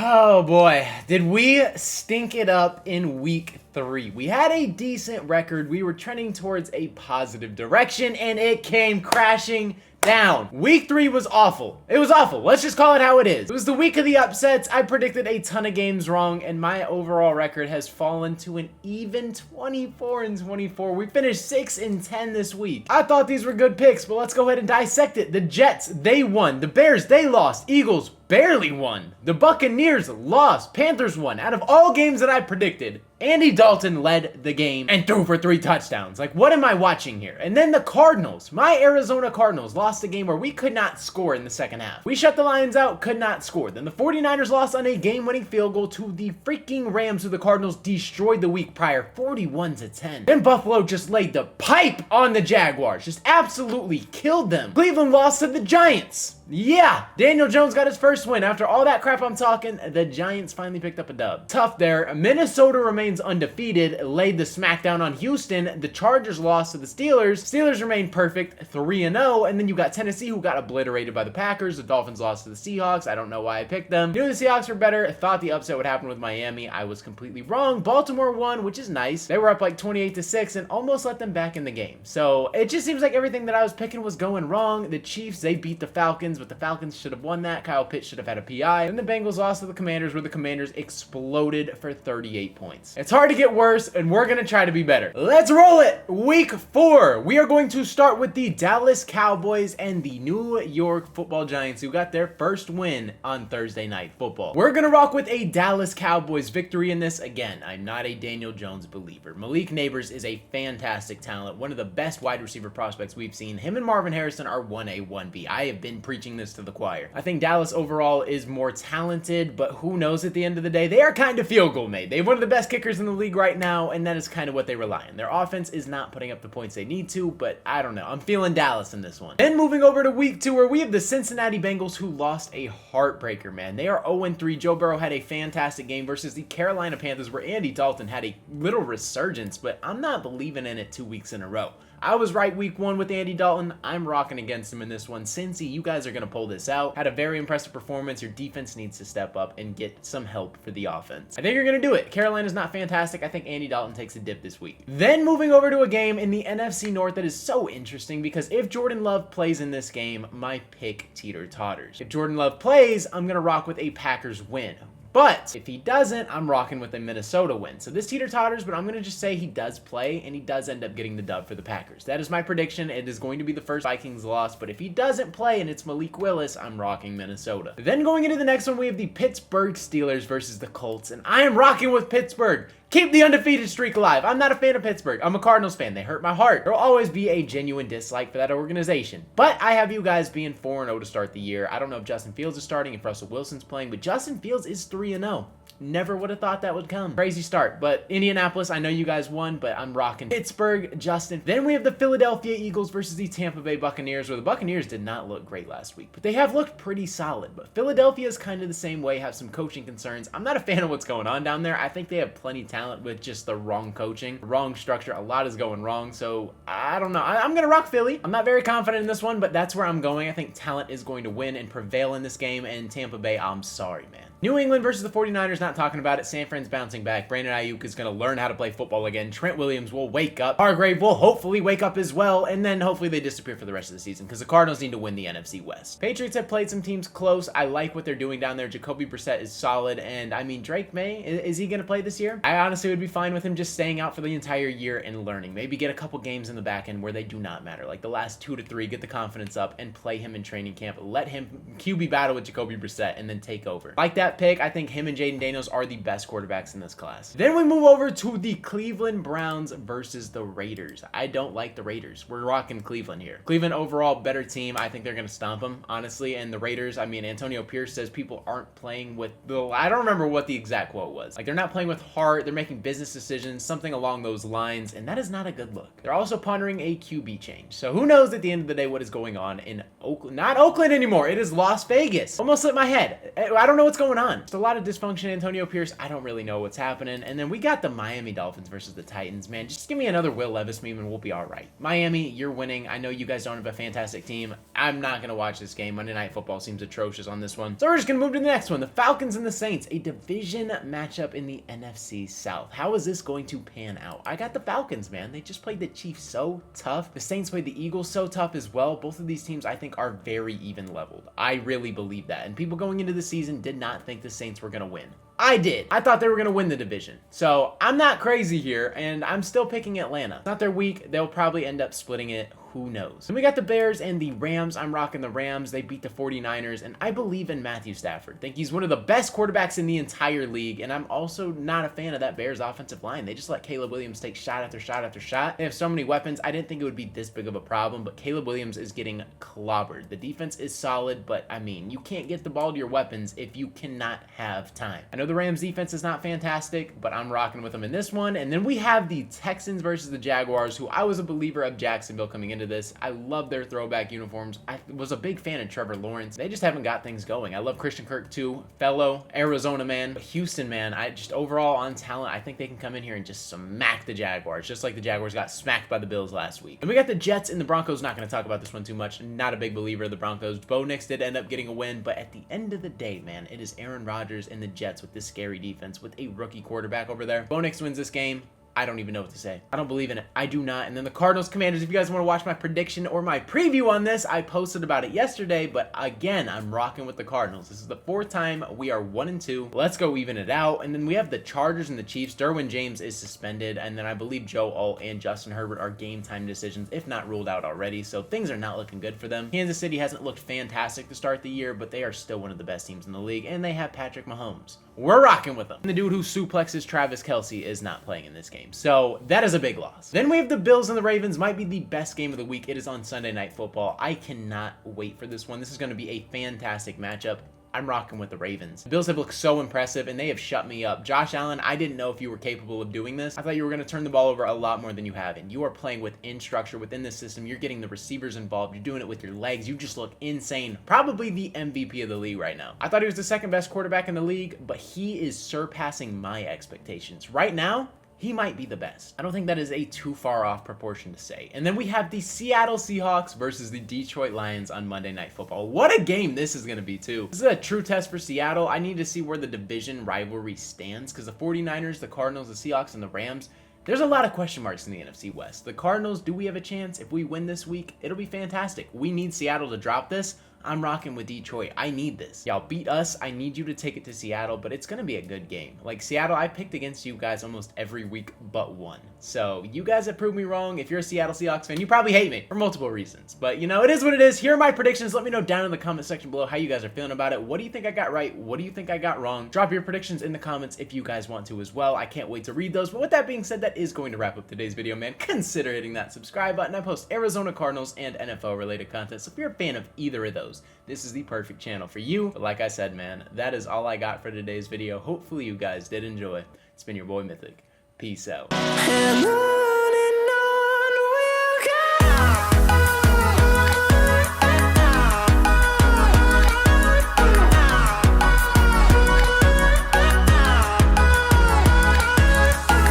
Oh boy, did we stink it up in week 3. We had a decent record. We were trending towards a positive direction and it came crashing down. Week 3 was awful. It was awful. Let's just call it how it is. It was the week of the upsets. I predicted a ton of games wrong and my overall record has fallen to an even 24-24. We finished 6-10 this week. I thought these were good picks, but let's go ahead and dissect it. The Jets, they won. The Bears, they lost. Eagles barely won. The Buccaneers lost. Panthers won. Out of all games that I predicted, Andy Dalton led the game and threw for 3 touchdowns. Like, what am I watching here? And then the Cardinals, my Arizona Cardinals, lost a game where we could not score in the second half. We shut the Lions out, could not score. Then the 49ers lost on a game-winning field goal to the freaking Rams, who the Cardinals destroyed the week prior, 41-10. Then Buffalo just laid the pipe on the Jaguars, just absolutely killed them. Cleveland lost to the Giants. Yeah, Daniel Jones got his first win. After all that crap I'm talking, the Giants finally picked up a dub. Tough there. Minnesota remains undefeated, laid the smackdown on Houston. The Chargers lost to the Steelers. Steelers remained perfect, 3-0. And then you got Tennessee, who got obliterated by the Packers. The Dolphins lost to the Seahawks. I don't know why I picked them. Knew the Seahawks were better. Thought the upset would happen with Miami. I was completely wrong. Baltimore won, which is nice. They were up like 28-6 and almost let them back in the game. So it just seems like everything that I was picking was going wrong. The Chiefs, they beat the Falcons, but the Falcons should have won that. Kyle Pitts should have had a PI. Then the Bengals lost to the Commanders, where the Commanders exploded for 38 points. It's hard to get worse, and we're going to try to be better. Let's roll it! Week 4. We are going to start with the Dallas Cowboys and the New York Football Giants, who got their first win on Thursday Night Football. We're going to rock with a Dallas Cowboys victory in this. Again, I'm not a Daniel Jones believer. Malik Nabers is a fantastic talent, one of the best wide receiver prospects we've seen. Him and Marvin Harrison are 1A, 1B. I have been preaching this to the choir. I think Dallas overall is more talented, but who knows at the end of the day? They are kind of field goal made. They have one of the best kickers in the league right now, and that is kind of what they rely on. Their offense is not putting up the points they need to, but I don't know. I'm feeling Dallas in this one. Then moving over to week 2, where we have the Cincinnati Bengals, who lost a heartbreaker, man. They are 0-3. Joe Burrow had a fantastic game versus the Carolina Panthers, where Andy Dalton had a little resurgence, but I'm not believing in it 2 weeks in a row. I was right week 1 with Andy Dalton. I'm rocking against him in this one. Cincy, you guys are going to pull this out. Had a very impressive performance. Your defense needs to step up and get some help for the offense. I think you're going to do it. Carolina's not fantastic. I think Andy Dalton takes a dip this week. Then moving over to a game in the NFC North that is so interesting, because if Jordan Love plays in this game, my pick teeter-totters. If Jordan Love plays, I'm going to rock with a Packers win. But if he doesn't, I'm rocking with a Minnesota win. So this teeter-totters, but I'm going to just say he does play, and he does end up getting the dub for the Packers. That is my prediction. It is going to be the first Vikings loss, but if he doesn't play and it's Malik Willis, I'm rocking Minnesota. Then going into the next one, we have the Pittsburgh Steelers versus the Colts, and I am rocking with Pittsburgh. Keep the undefeated streak alive. I'm not a fan of Pittsburgh. I'm a Cardinals fan. They hurt my heart. There'll always be a genuine dislike for that organization. But I have you guys being 4-0 to start the year. I don't know if Justin Fields is starting, if Russell Wilson's playing, but Justin Fields is 3-0. Never would have thought that would come. Crazy start. But Indianapolis, I know you guys won, but I'm rocking Pittsburgh, Justin. Then we have the Philadelphia Eagles versus the Tampa Bay Buccaneers, where the Buccaneers did not look great last week, but they have looked pretty solid. But Philadelphia is kind of the same way, have some coaching concerns. I'm not a fan of what's going on down there. I think they have plenty of talent with just the wrong coaching, wrong structure. A lot is going wrong. So I don't know. I'm going to rock Philly. I'm not very confident in this one, but that's where I'm going. I think talent is going to win and prevail in this game. And Tampa Bay, I'm sorry, man. New England versus the 49ers, not talking about it. San Fran's bouncing back. Brandon Ayuk is going to learn how to play football again. Trent Williams will wake up. Hargrave will hopefully wake up as well. And then hopefully they disappear for the rest of the season, because the Cardinals need to win the NFC West. Patriots have played some teams close. I like what they're doing down there. Jacoby Brissett is solid. And I mean, Drake May, is he going to play this year? I honestly would be fine with him just staying out for the entire year and learning. Maybe get a couple games in the back end where they do not matter. Like the last 2 to 3, get the confidence up and play him in training camp. Let him QB battle with Jacoby Brissett and then take over. Like that pick, I think him and Jaden Daniels are the best quarterbacks in this class. Then we move over to the Cleveland Browns versus the Raiders. I don't like the Raiders. We're rocking Cleveland here. Cleveland overall better team. I think they're going to stomp them, honestly. And the Raiders, I mean, Antonio Pierce says people aren't playing with I don't remember what the exact quote was. Like, they're not playing with heart. They're making business decisions, something along those lines. And that is not a good look. They're also pondering a QB change. So who knows at the end of the day what is going on in Oakland? Not Oakland anymore. It is Las Vegas. Almost slipped my head. I don't know what's going going on? Just a lot of dysfunction. Antonio Pierce, I don't really know what's happening. And then we got the Miami Dolphins versus the Titans, man. Just give me another Will Levis meme and we'll be all right. Miami, you're winning. I know you guys don't have a fantastic team. I'm not going to watch this game. Monday Night Football seems atrocious on this one. So we're just going to move to the next one. The Falcons and the Saints, a division matchup in the NFC South. How is this going to pan out? I got the Falcons, man. They just played the Chiefs so tough. The Saints played the Eagles so tough as well. Both of these teams, I think, are very even leveled. I really believe that. And people going into the season did not think the Saints were going to win. I did. I thought they were going to win the division. So I'm not crazy here, and I'm still picking Atlanta. Not their week. They'll probably end up splitting it. Who knows? Then we got the Bears and the Rams. I'm rocking the Rams. They beat the 49ers, and I believe in Matthew Stafford. Think he's one of the best quarterbacks in the entire league, and I'm also not a fan of that Bears offensive line. They just let Caleb Williams take shot after shot after shot. They have so many weapons. I didn't think it would be this big of a problem, but Caleb Williams is getting clobbered. The defense is solid, but I mean, you can't get the ball to your weapons if you cannot have time. I know the Rams defense is not fantastic, but I'm rocking with them in this one. And then we have the Texans versus the Jaguars, who I was a believer of Jacksonville coming into this. I love their throwback uniforms. I was a big fan of Trevor Lawrence. They just haven't got things going. I love Christian Kirk too, fellow Arizona man. But Houston, man, I just overall on talent, I think they can come in here and just smack the Jaguars, just like the Jaguars got smacked by the Bills last week. And we got the Jets and the Broncos. Not going to talk about this one too much. Not a big believer of the Broncos. Bo Nix did end up getting a win, but at the end of the day, man, it is Aaron Rodgers and the Jets with this scary defense with a rookie quarterback over there. Bo Nix wins this game. I don't even know what to say. I don't believe in it. I do not. And then the Cardinals Commanders, if you guys want to watch my prediction or my preview on this, I posted about it yesterday, but again, I'm rocking with the Cardinals. This is the fourth time we are 1-2. Let's go even it out. And then we have the Chargers and the Chiefs. Derwin James is suspended, and then I believe Joe Alt and Justin Herbert are game time decisions, if not ruled out already, so things are not looking good for them. Kansas City hasn't looked fantastic to start the year, but they are still one of the best teams in the league, and they have Patrick Mahomes. We're rocking with them. And the dude who suplexes Travis Kelce is not playing in this game. So that is a big loss. Then we have the Bills and the Ravens. Might be the best game of the week. It is on Sunday Night Football. I cannot wait for this one. This is going to be a fantastic matchup. I'm rocking with the Ravens. The Bills have looked so impressive, and they have shut me up. Josh Allen, I didn't know if you were capable of doing this. I thought you were going to turn the ball over a lot more than you have, and you are playing within structure, within the system. You're getting the receivers involved. You're doing it with your legs. You just look insane. Probably the MVP of the league right now. I thought he was the second best quarterback in the league, but he is surpassing my expectations. Right now, he might be the best. I don't think that is a too far off proportion to say. And then we have the Seattle Seahawks versus the Detroit Lions on Monday Night Football. What a game this is going to be too. This is a true test for Seattle. I need to see where the division rivalry stands because the 49ers, the Cardinals, the Seahawks, and the Rams, there's a lot of question marks in the NFC West. The Cardinals, do we have a chance? If we win this week, it'll be fantastic. We need Seattle to drop this. I'm rocking with Detroit. I need this. Y'all beat us. I need you to take it to Seattle, but it's going to be a good game. Like Seattle, I picked against you guys almost every week but one. So you guys have proved me wrong. If you're a Seattle Seahawks fan, you probably hate me for multiple reasons. But you know, it is what it is. Here are my predictions. Let me know down in the comment section below how you guys are feeling about it. What do you think I got right? What do you think I got wrong? Drop your predictions in the comments if you guys want to as well. I can't wait to read those. But with that being said, that is going to wrap up today's video, man. Consider hitting that subscribe button. I post Arizona Cardinals and NFL related content. So if you're a fan of either of those, this is the perfect channel for you. But like I said, man, that is all I got for today's video. Hopefully you guys did enjoy. It's been your boy Mythic. Peace out.